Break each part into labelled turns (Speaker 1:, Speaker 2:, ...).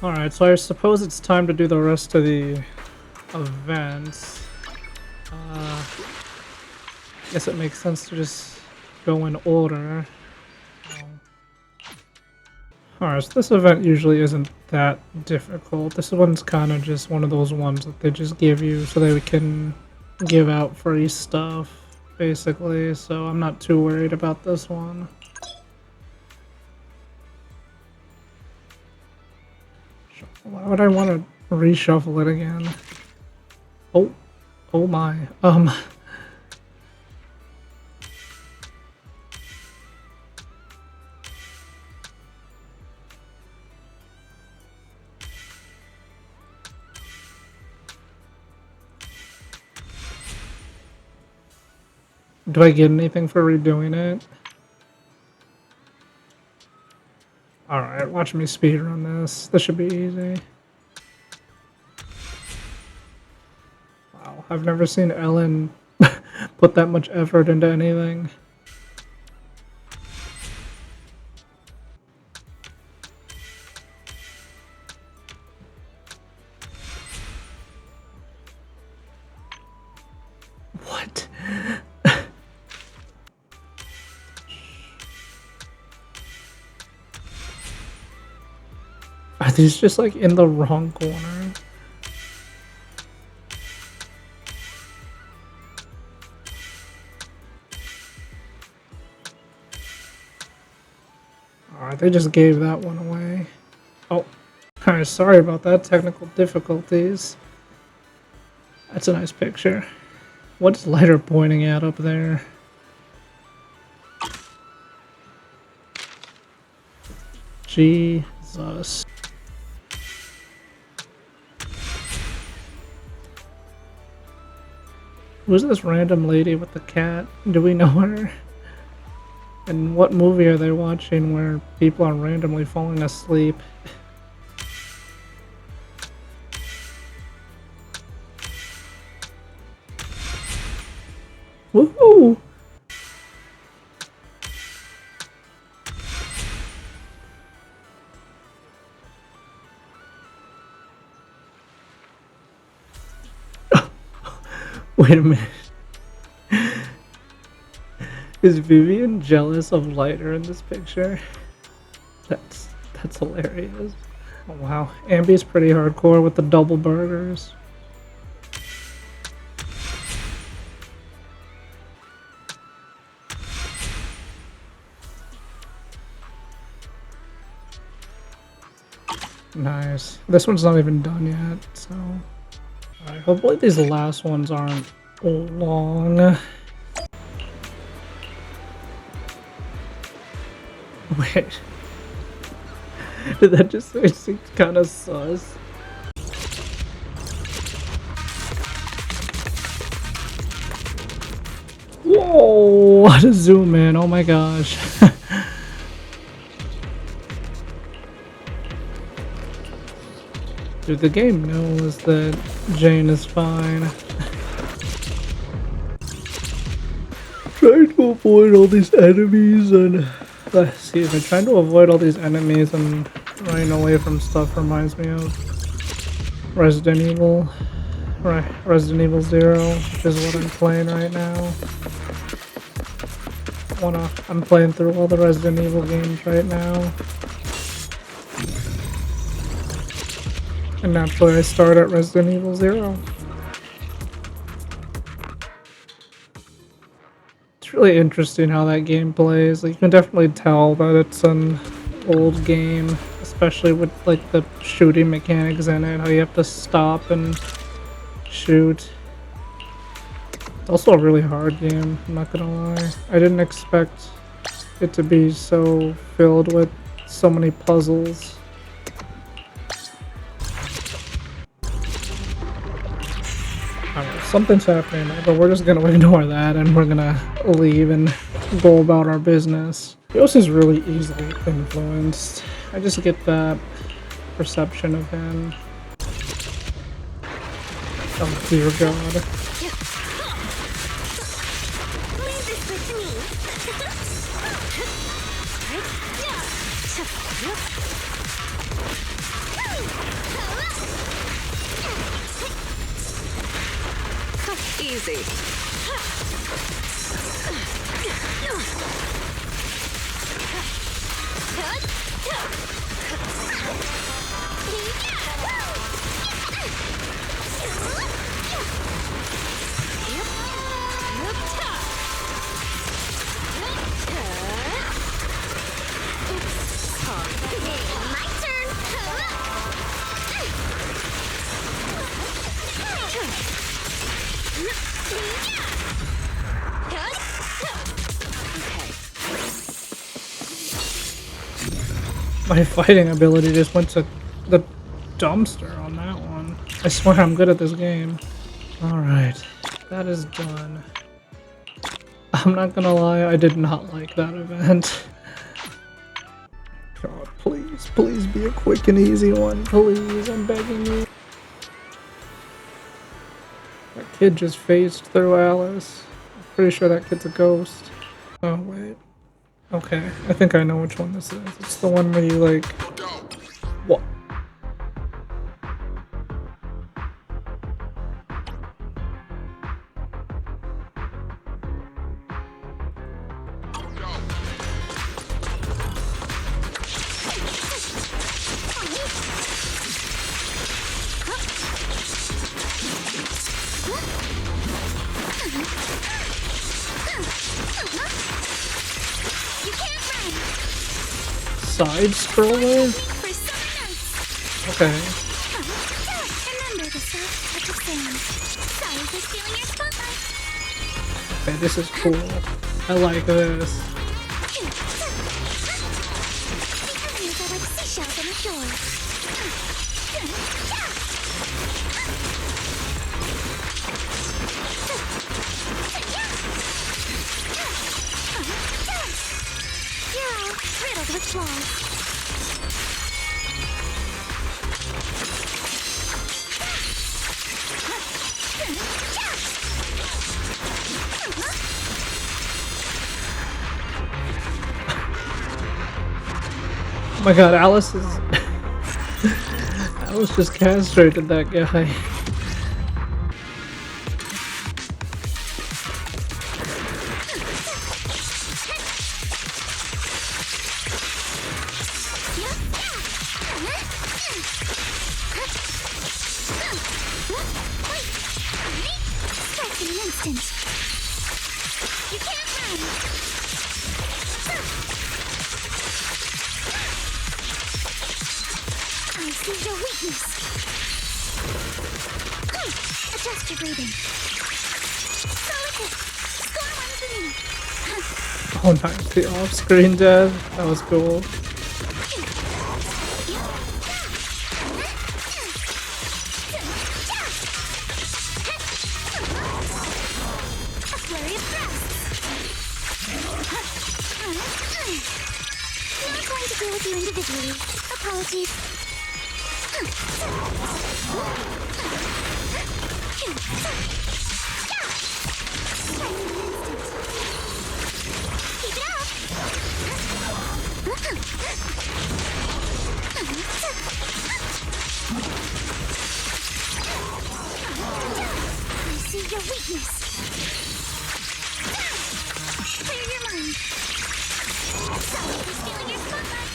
Speaker 1: Alright, so I suppose it's time to do the rest of the events. Guess it makes sense to just go in order. Alright, so this event usually isn't that difficult. This one's kind of just one of those ones that they just give you so they can give out free stuff, basically. So I'm not too worried about this one. Why would I want to reshuffle it again? Oh, oh my. Do I get anything for redoing it? Alright, watch me speedrun this. This should be easy. Wow, I've never seen Ellen put that much effort into anything. What? Are these just like in the wrong corner? Alright, they just gave that one away. Oh, alright, sorry about that. Technical difficulties. That's a nice picture. What's lighter pointing at up there? Jesus. Who's this random lady with the cat? Do we know her? And what movie are they watching where people are randomly falling asleep? Woohoo! Wait a minute. Is Vivian jealous of Lighter in this picture? That's hilarious. Oh, wow, Ambi's pretty hardcore with the double burgers. Nice. This one's not even done yet, so... Alright, hopefully these last ones aren't long. Wait. Did that just seem kind of sus? Whoa! What a zoom in, oh my gosh. Dude, the game knows that Jane is fine. Trying to avoid all these enemies and... excuse me, trying to avoid all these enemies and running away from stuff reminds me of Resident Evil. Right, Resident Evil 0, which is what I'm playing right now. I'm playing through all the Resident Evil games right now. And naturally I start at Resident Evil 0. It's really interesting how that game plays. Like, you can definitely tell that it's an old game, especially with like the shooting mechanics in it, how you have to stop and shoot. It's also a really hard game, I'm not gonna lie. I didn't expect it to be so filled with so many puzzles. Something's happening, but we're just gonna ignore that and we're gonna leave and go about our business. Yos is really easily influenced. I just get that perception of him. Oh dear God.
Speaker 2: easy.
Speaker 3: My turn.
Speaker 1: My fighting ability just went to the dumpster on that one. I swear I'm good at this game. Alright, that is done. I'm not gonna lie, I did not like that event. God, please, please be a quick and easy one. Please, I'm begging you. That kid just phased through Alice. I'm pretty sure that kid's a ghost. Oh, wait. Okay, I think I know which one this is. It's the one where you, like... What? Side scroller? Okay.
Speaker 3: Remember the soft touch of sand. Sorry for stealing your spotlight.
Speaker 1: Okay, this is cool. I like this.
Speaker 3: The enemies are like seashells on the shore. You're all riddled with flaws.
Speaker 1: Oh my god, Alice is... Alice just castrated that guy.
Speaker 3: Strike in an instant. You can't run. I see your weakness. Adjust your breathing. Solid hit. Score one for me.
Speaker 1: Oh nice, the off-screen death. That was cool.
Speaker 3: Not going to deal with you individually. Apologies. Keep it up. I see your weakness. Clear your mind. Sorry for stealing your spotlight.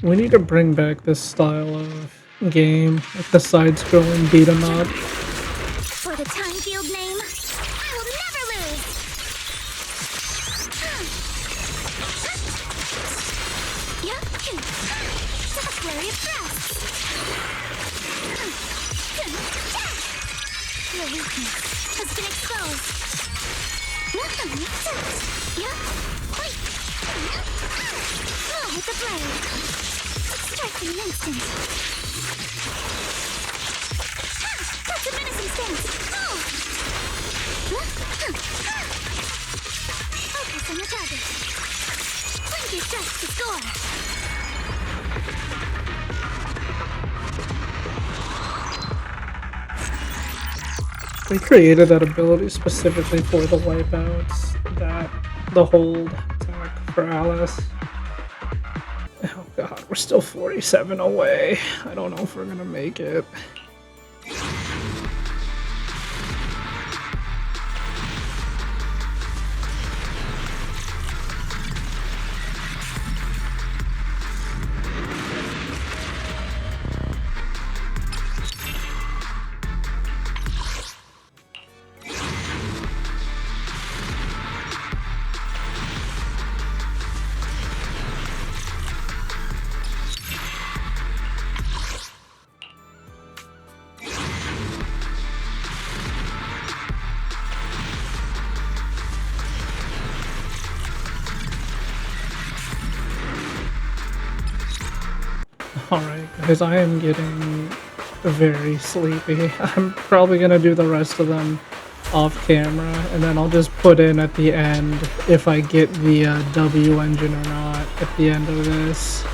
Speaker 1: We need to bring back this style of game, like the side-scrolling beat 'em up.
Speaker 3: For the time field name, I will never lose. To the flurry of thrusts. Your weakness has been exposed. Blow with the blade. Strike in an instant. That's a menacing stance. Focus on the target. Blink your strikes to score.
Speaker 1: We created that ability specifically for the wipeouts, the hold attack for Alice. Oh god, still 47 away. I don't know if we're gonna make it. Alright, guys, I am getting very sleepy. I'm probably gonna do the rest of them off camera, and then I'll just put in at the end if I get the W engine or not at the end of this.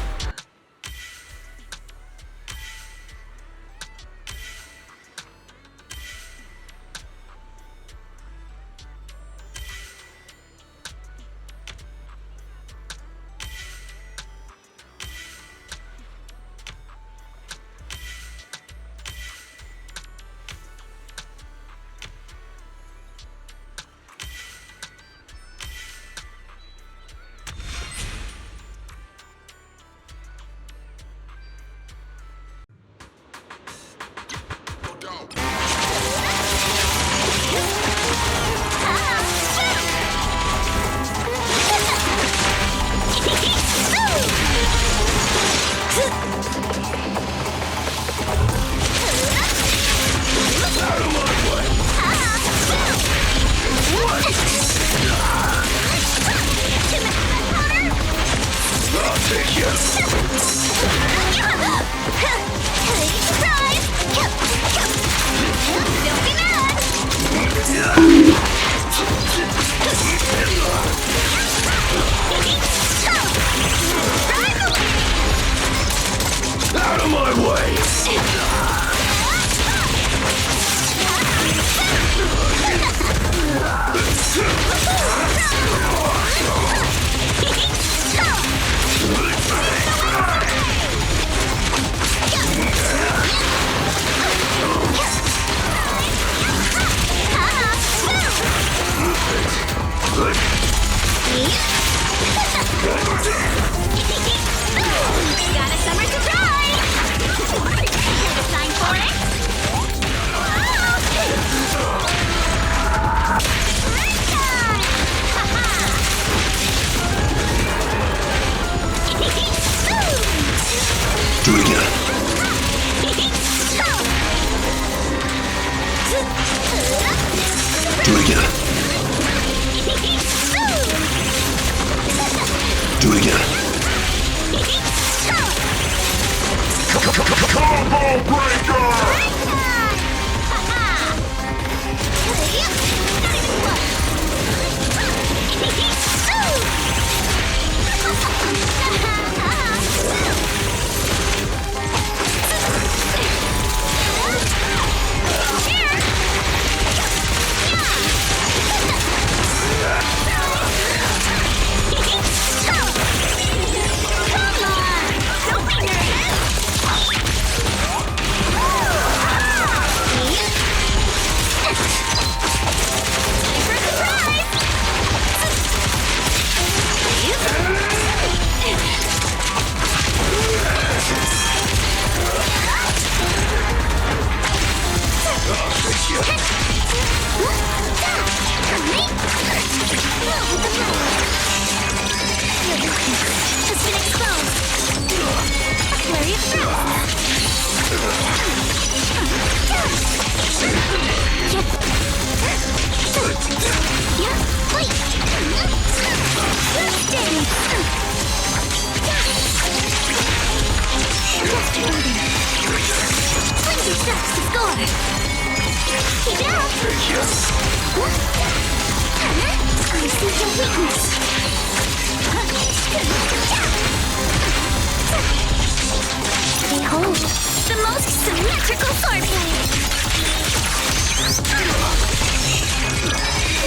Speaker 3: Behold, the most symmetrical swordplay!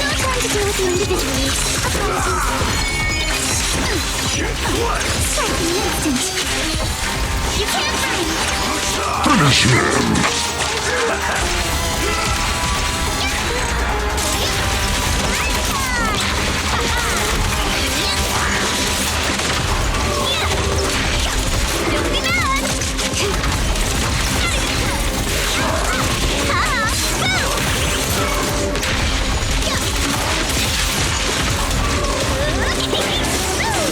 Speaker 3: No time to deal with you individually. Apologies. Strike in an instant. You can't run!
Speaker 2: Finish him!
Speaker 3: Don't be mad! With the blade! Spinning slow!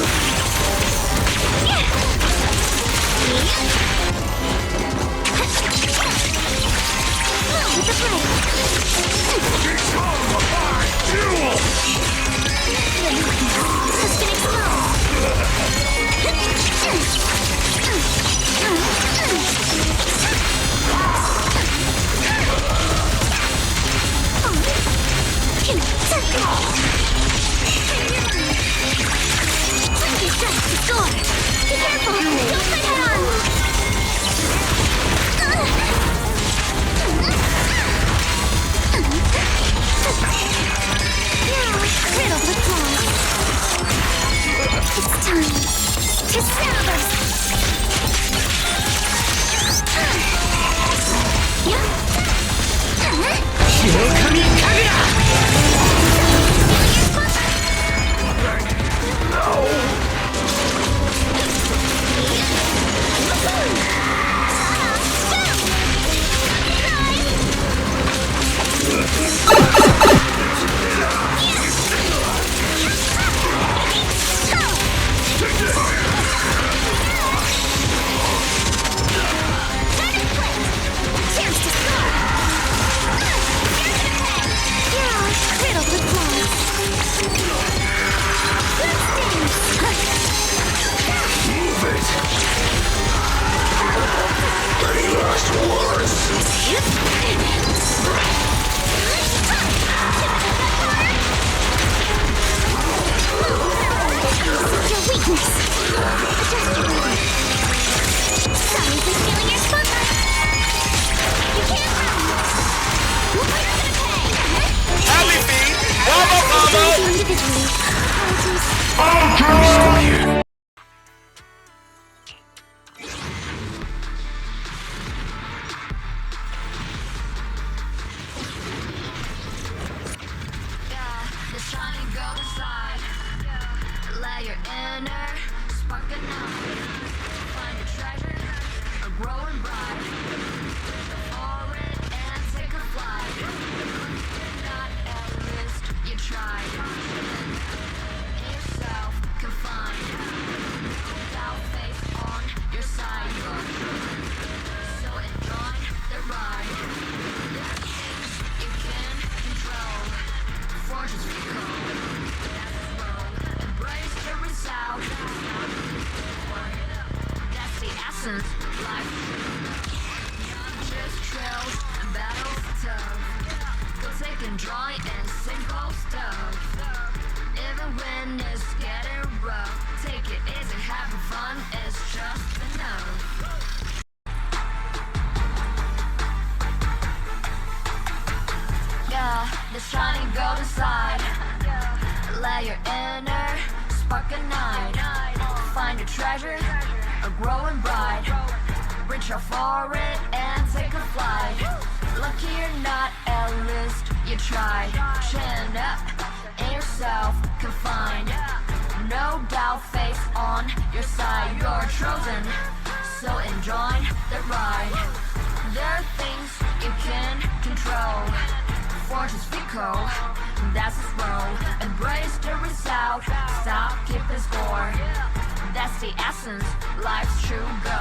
Speaker 3: Score! Be careful! Don't fight head on! Now, riddled with flaws. It's time to Zenless!
Speaker 4: Drawing and simple stuff. Even when it's getting rough, take it easy, having fun is just enough. Yeah, the shining golden side. Let your inner spark ignite. Find your treasure, growing bright. Reach out for it and take a flight. Lucky you're not, at least you tried. Chin up, in yourself confined. No doubt, face on your side. You're chosen, so enjoy the ride. There are things you can control. Fortune's fickle, that's its role. Embrace the result, stop keeping score. That's the essence, life's true goal.